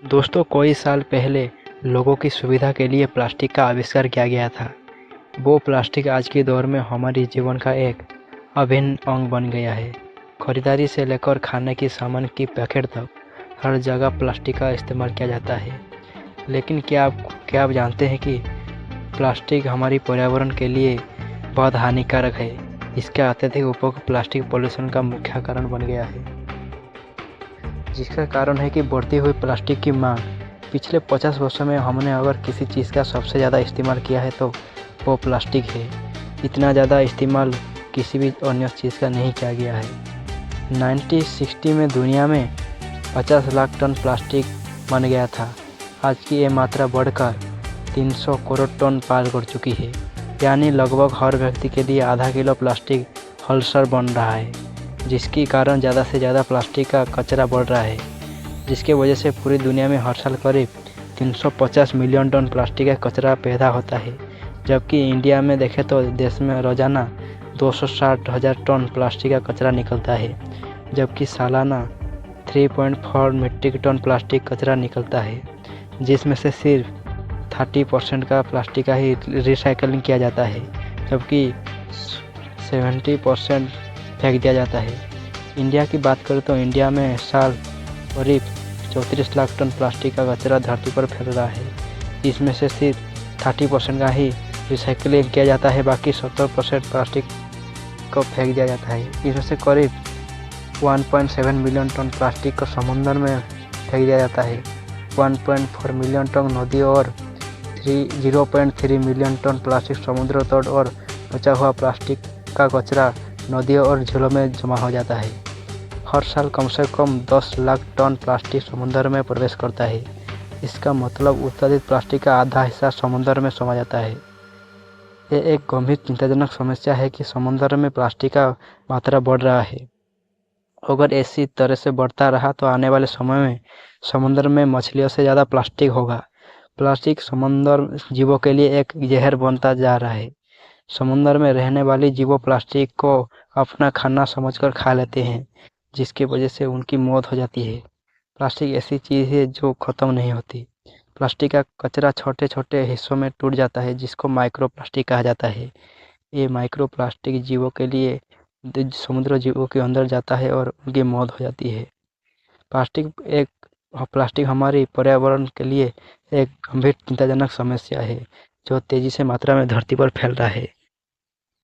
दोस्तों, कई साल पहले लोगों की सुविधा के लिए प्लास्टिक का आविष्कार किया गया था। वो प्लास्टिक आज के दौर में हमारे जीवन का एक अभिन्न अंग बन गया है। खरीदारी से लेकर खाने की सामान की पैकेट तक हर जगह प्लास्टिक का इस्तेमाल किया जाता है। लेकिन क्या आप जानते हैं कि प्लास्टिक हमारी पर्यावरण के लिए बहुत हानिकारक है। इसका अत्यधिक उपयोग प्लास्टिक पॉल्यूशन का मुख्य कारण बन गया है, जिसका कारण है कि बढ़ती हुई प्लास्टिक की मांग। पिछले 50 वर्षों में हमने अगर किसी चीज़ का सबसे ज़्यादा इस्तेमाल किया है तो वो प्लास्टिक है। इतना ज़्यादा इस्तेमाल किसी भी अन्य चीज़ का नहीं किया गया है। 1960 में दुनिया में 50 लाख टन प्लास्टिक बन गया था। आज की ये मात्रा बढ़कर 300 करोड़ टन पार कर चुकी है, यानी लगभग हर व्यक्ति के लिए आधा किलो प्लास्टिक हलसर बन रहा है, जिसके कारण ज़्यादा से ज़्यादा प्लास्टिक का कचरा बढ़ रहा है, जिसके वजह से पूरी दुनिया में हर साल करीब 350 मिलियन टन प्लास्टिक का कचरा पैदा होता है। जबकि इंडिया में देखें तो देश में रोजाना 260,000 टन प्लास्टिक का कचरा निकलता है, जबकि सालाना 3.4 मीट्रिक टन प्लास्टिक कचरा निकलता है, जिसमें से सिर्फ 30% का प्लास्टिक का ही रिसाइकलिंग किया जाता है, जबकि 70% फेंक दिया जाता है। इंडिया की बात करें तो इंडिया में साल करीब 34 लाख टन प्लास्टिक का कचरा धरती पर फैल रहा है। इसमें से सिर्फ 30% का ही रिसाइकलिंग किया जाता है, बाकी 70% प्लास्टिक को फेंक दिया जाता है। इसमें से करीब 1.7 मिलियन टन प्लास्टिक को समुद्र में फेंक दिया जाता है। 1.4 मिलियन टन नदियों और 0.3 मिलियन टन प्लास्टिक समुद्र तट और बचा हुआ प्लास्टिक का कचरा नदियों और झीलों में जमा हो जाता है। हर साल कम से कम 10 लाख टन प्लास्टिक समुद्र में प्रवेश करता है। इसका मतलब उत्पादित प्लास्टिक का आधा हिस्सा समुद्र में समा जाता है। ये एक गंभीर चिंताजनक समस्या है कि समुद्र में प्लास्टिक का मात्रा बढ़ रहा है। अगर इसी तरह से बढ़ता रहा तो आने वाले समय में समुद्र में मछलियों से ज़्यादा प्लास्टिक होगा। प्लास्टिक समुद्र जीवों के लिए एक जहर बनता जा रहा है। समुद्र में रहने वाली जीवों प्लास्टिक को अपना खाना समझकर खा लेते हैं, जिसकी वजह से उनकी मौत हो जाती है। प्लास्टिक ऐसी चीज़ है जो ख़त्म नहीं होती। प्लास्टिक का कचरा छोटे छोटे हिस्सों में टूट जाता है, जिसको माइक्रो प्लास्टिक कहा जाता है। ये माइक्रो प्लास्टिक जीवों के लिए समुद्र जीवों के अंदर जाता है और उनकी मौत हो जाती है। प्लास्टिक हमारी पर्यावरण के लिए एक गंभीर चिंताजनक समस्या है, जो तेज़ी से मात्रा में धरती पर फैल रहा है।